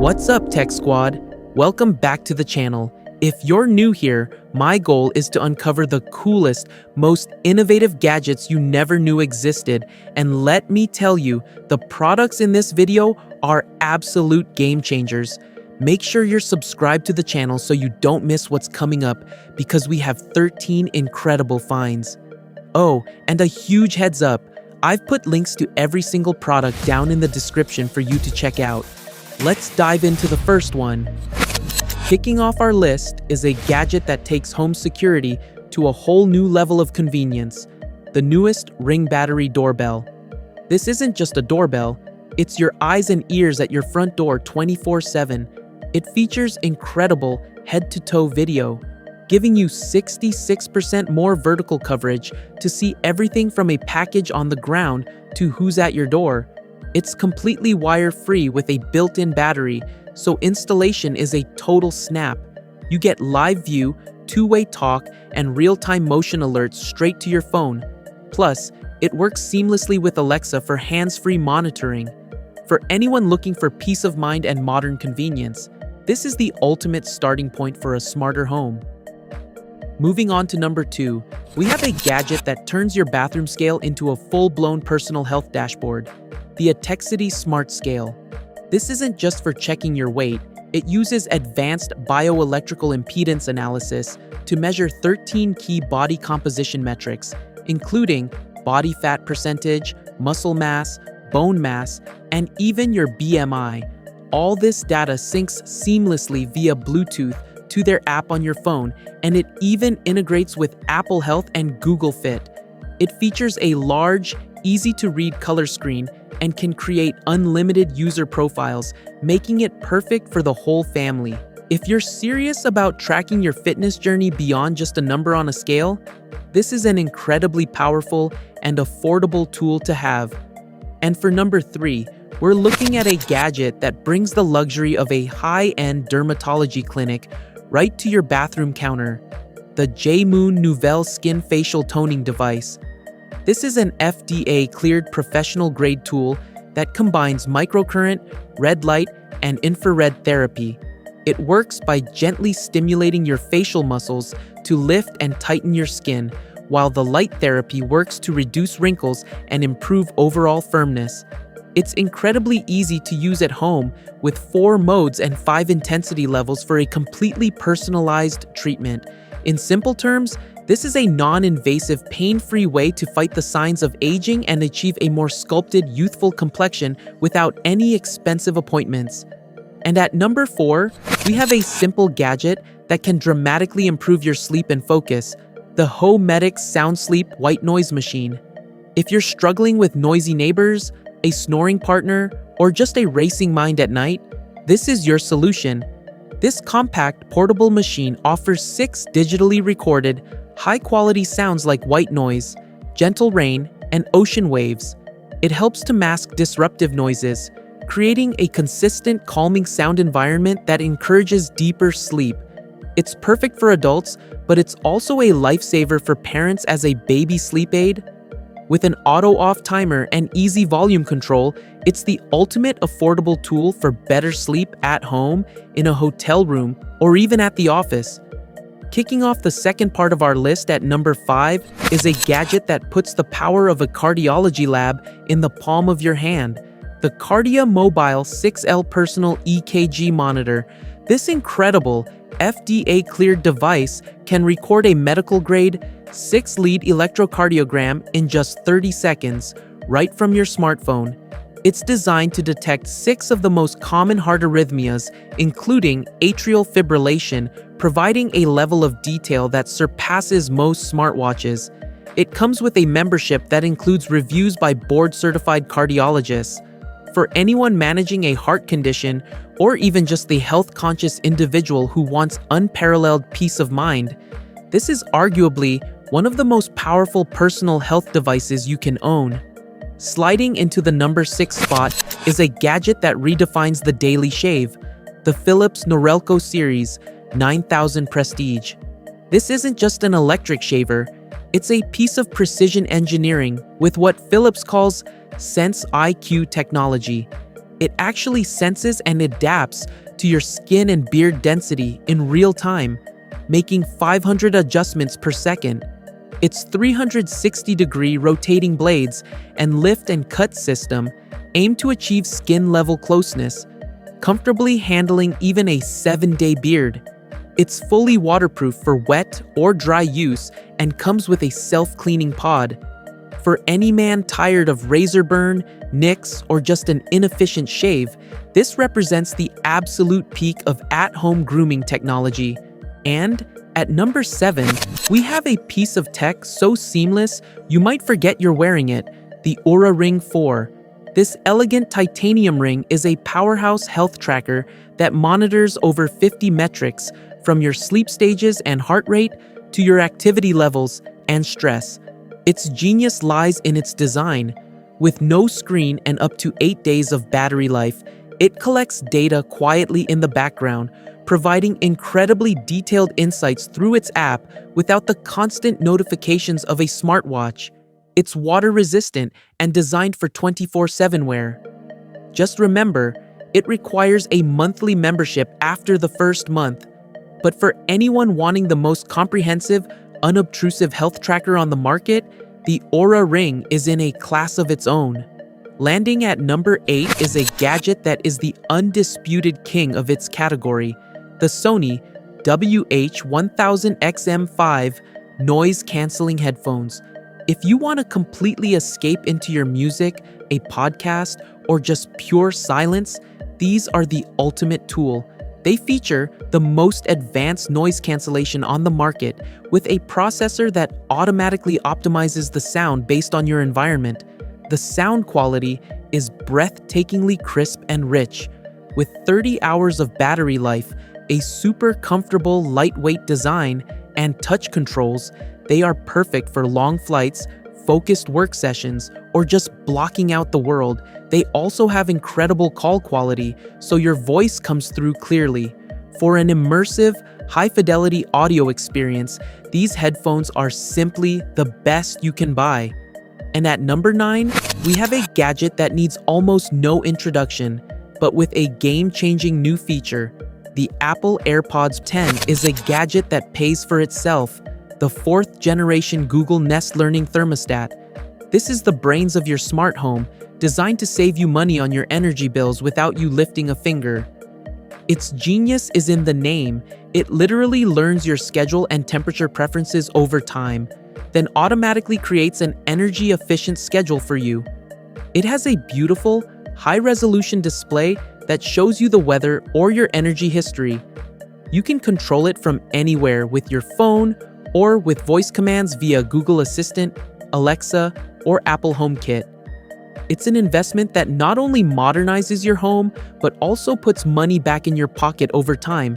What's up, Tech Squad? Welcome back to the channel. If you're new here, my goal is to uncover the coolest, most innovative gadgets you never knew existed, and let me tell you, the products in this video are absolute game changers. Make sure you're subscribed to the channel so you don't miss what's coming up, because we have 13 incredible finds. Oh, and a huge heads up, I've put links to every single product down in the description for you to check out. Let's dive into the first one. Kicking off our list is a gadget that takes home security to a whole new level of convenience, the newest Ring battery doorbell. This isn't just a doorbell, it's your eyes and ears at your front door 24/7. It features incredible head-to-toe video, giving you 66% more vertical coverage to see everything from a package on the ground to who's at your door. It's completely wire-free with a built-in battery, so installation is a total snap. You get live view, two-way talk, and real-time motion alerts straight to your phone. Plus, it works seamlessly with Alexa for hands-free monitoring. For anyone looking for peace of mind and modern convenience, this is the ultimate starting point for a smarter home. Moving on to number 2, we have a gadget that turns your bathroom scale into a full-blown personal health dashboard, the Atexity Smart Scale. This isn't just for checking your weight, it uses advanced bioelectrical impedance analysis to measure 13 key body composition metrics, including body fat percentage, muscle mass, bone mass, and even your BMI. All this data syncs seamlessly via Bluetooth to their app on your phone, and it even integrates with Apple Health and Google Fit. It features a large, easy-to-read color screen and can create unlimited user profiles, making it perfect for the whole family. If you're serious about tracking your fitness journey beyond just a number on a scale, this is an incredibly powerful and affordable tool to have. And for number 3, we're looking at a gadget that brings the luxury of a high-end dermatology clinic right to your bathroom counter, the J-Moon Nouvelle Skin Facial Toning Device. This is an FDA-cleared professional-grade tool that combines microcurrent, red light, and infrared therapy. It works by gently stimulating your facial muscles to lift and tighten your skin, while the light therapy works to reduce wrinkles and improve overall firmness. It's incredibly easy to use at home with 4 modes and 5 intensity levels for a completely personalized treatment. In simple terms, this is a non-invasive, pain-free way to fight the signs of aging and achieve a more sculpted, youthful complexion without any expensive appointments. And at number 4, we have a simple gadget that can dramatically improve your sleep and focus, the Homedics Sound Sleep White Noise Machine. If you're struggling with noisy neighbors, a snoring partner, or just a racing mind at night, this is your solution. This compact, portable machine offers 6 digitally recorded, high-quality sounds like white noise, gentle rain, and ocean waves. It helps to mask disruptive noises, creating a consistent, calming sound environment that encourages deeper sleep. It's perfect for adults, but it's also a lifesaver for parents as a baby sleep aid. With an auto-off timer and easy volume control, it's the ultimate affordable tool for better sleep at home, in a hotel room, or even at the office. Kicking off the second part of our list at number 5 is a gadget that puts the power of a cardiology lab in the palm of your hand, the KardiaMobile 6L Personal EKG Monitor. This incredible, FDA-cleared device can record a medical-grade, 6-lead electrocardiogram in just 30 seconds, right from your smartphone. It's designed to detect 6 of the most common heart arrhythmias, including atrial fibrillation, providing a level of detail that surpasses most smartwatches. It comes with a membership that includes reviews by board-certified cardiologists. For anyone managing a heart condition, or even just the health-conscious individual who wants unparalleled peace of mind, this is arguably one of the most powerful personal health devices you can own. Sliding into the number 6 spot is a gadget that redefines the daily shave, the Philips Norelco Series 9000 Prestige. This isn't just an electric shaver, it's a piece of precision engineering with what Philips calls Sense IQ technology. It actually senses and adapts to your skin and beard density in real time, making 500 adjustments per second. Its 360-degree rotating blades and lift and cut system aim to achieve skin-level closeness, comfortably handling even a 7-day beard. It's fully waterproof for wet or dry use and comes with a self-cleaning pod. For any man tired of razor burn, nicks, or just an inefficient shave, this represents the absolute peak of at-home grooming technology. And at number 7, we have a piece of tech so seamless you might forget you're wearing it, the Oura Ring 4. This elegant titanium ring is a powerhouse health tracker that monitors over 50 metrics, from your sleep stages and heart rate to your activity levels and stress. Its genius lies in its design. With no screen and up to 8 days of battery life, it collects data quietly in the background, providing incredibly detailed insights through its app without the constant notifications of a smartwatch. It's water-resistant and designed for 24/7 wear. Just remember, it requires a monthly membership after the first month. But for anyone wanting the most comprehensive, unobtrusive health tracker on the market, the Oura Ring is in a class of its own. Landing at number 8 is a gadget that is the undisputed king of its category, the Sony WH-1000XM5 noise-canceling headphones. If you want to completely escape into your music, a podcast, or just pure silence, these are the ultimate tool. They feature the most advanced noise cancellation on the market, with a processor that automatically optimizes the sound based on your environment. The sound quality is breathtakingly crisp and rich. With 30 hours of battery life, a super comfortable lightweight design, and touch controls, they are perfect for long flights, focused work sessions, or just blocking out the world. They also have incredible call quality, so your voice comes through clearly. For an immersive, high-fidelity audio experience, these headphones are simply the best you can buy. And at number 9, we have a gadget that needs almost no introduction, but with a game-changing new feature. The Apple AirPods 10 is a gadget that pays for itself, the 4th-generation Google Nest Learning thermostat. This is the brains of your smart home, designed to save you money on your energy bills without you lifting a finger. Its genius is in the name. It literally learns your schedule and temperature preferences over time, then automatically creates an energy-efficient schedule for you. It has a beautiful, high-resolution display that shows you the weather or your energy history. You can control it from anywhere with your phone or with voice commands via Google Assistant, Alexa, or Apple HomeKit. It's an investment that not only modernizes your home, but also puts money back in your pocket over time.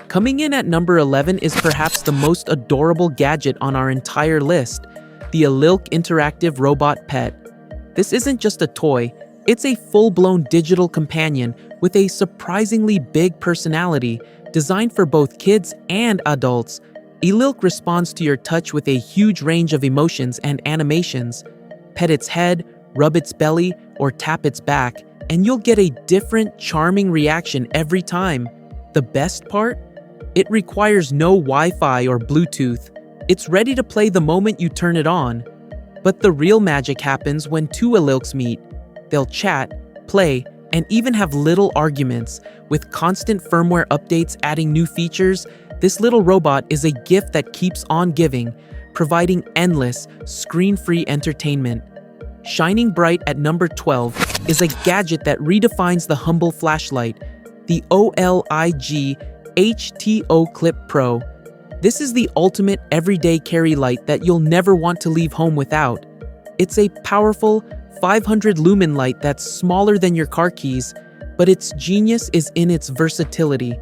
Coming in at number 11 is perhaps the most adorable gadget on our entire list, the Elilk Interactive Robot Pet. This isn't just a toy, it's a full-blown digital companion with a surprisingly big personality, designed for both kids and adults. Elilk responds to your touch with a huge range of emotions and animations. Pet its head, rub its belly, or tap its back, and you'll get a different, charming reaction every time. The best part? It requires no Wi-Fi or Bluetooth. It's ready to play the moment you turn it on. But the real magic happens when two Elilks meet. They'll chat, play, and even have little arguments. With constant firmware updates adding new features, this little robot is a gift that keeps on giving, providing endless, screen-free entertainment. Shining bright at number 12 is a gadget that redefines the humble flashlight, the OLIG HTO Clip Pro. This is the ultimate everyday carry light that you'll never want to leave home without. It's a powerful 500 lumen light that's smaller than your car keys, but its genius is in its versatility.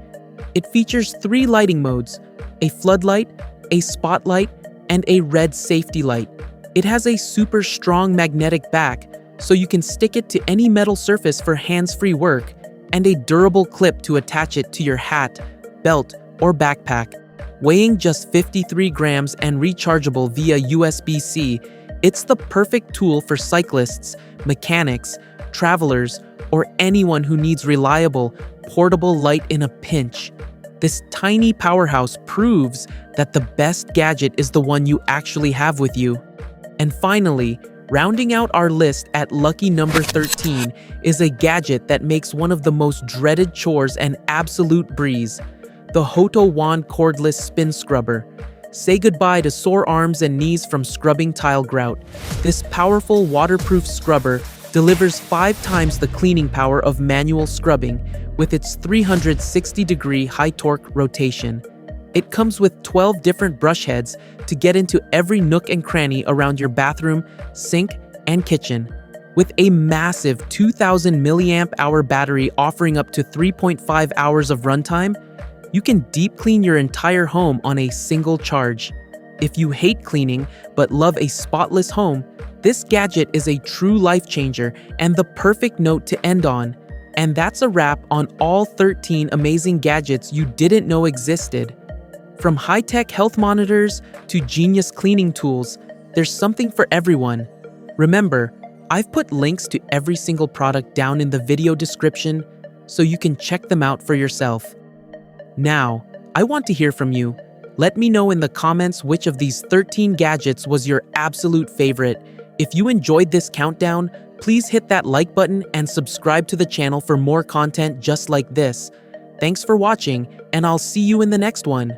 It features 3 lighting modes: a floodlight, a spotlight, and a red safety light. It has a super strong magnetic back, so you can stick it to any metal surface for hands-free work, and a durable clip to attach it to your hat, belt, or backpack. Weighing just 53 grams and rechargeable via USB-C, it's the perfect tool for cyclists, mechanics, travelers, or anyone who needs reliable, portable light in a pinch. This tiny powerhouse proves that the best gadget is the one you actually have with you. And finally, rounding out our list at lucky number 13 is a gadget that makes one of the most dreaded chores an absolute breeze: the Hoto Wand Cordless Spin Scrubber. Say goodbye to sore arms and knees from scrubbing tile grout. This powerful waterproof scrubber delivers 5 times the cleaning power of manual scrubbing with its 360-degree high-torque rotation. It comes with 12 different brush heads to get into every nook and cranny around your bathroom, sink, and kitchen. With a massive 2,000 milliamp hour battery offering up to 3.5 hours of runtime, you can deep clean your entire home on a single charge. If you hate cleaning but love a spotless home, this gadget is a true life changer and the perfect note to end on. And that's a wrap on all 13 amazing gadgets you didn't know existed. From high-tech health monitors to genius cleaning tools, there's something for everyone. Remember, I've put links to every single product down in the video description so you can check them out for yourself. Now, I want to hear from you. Let me know in the comments which of these 13 gadgets was your absolute favorite. If you enjoyed this countdown, please hit that like button and subscribe to the channel for more content just like this. Thanks for watching, and I'll see you in the next one.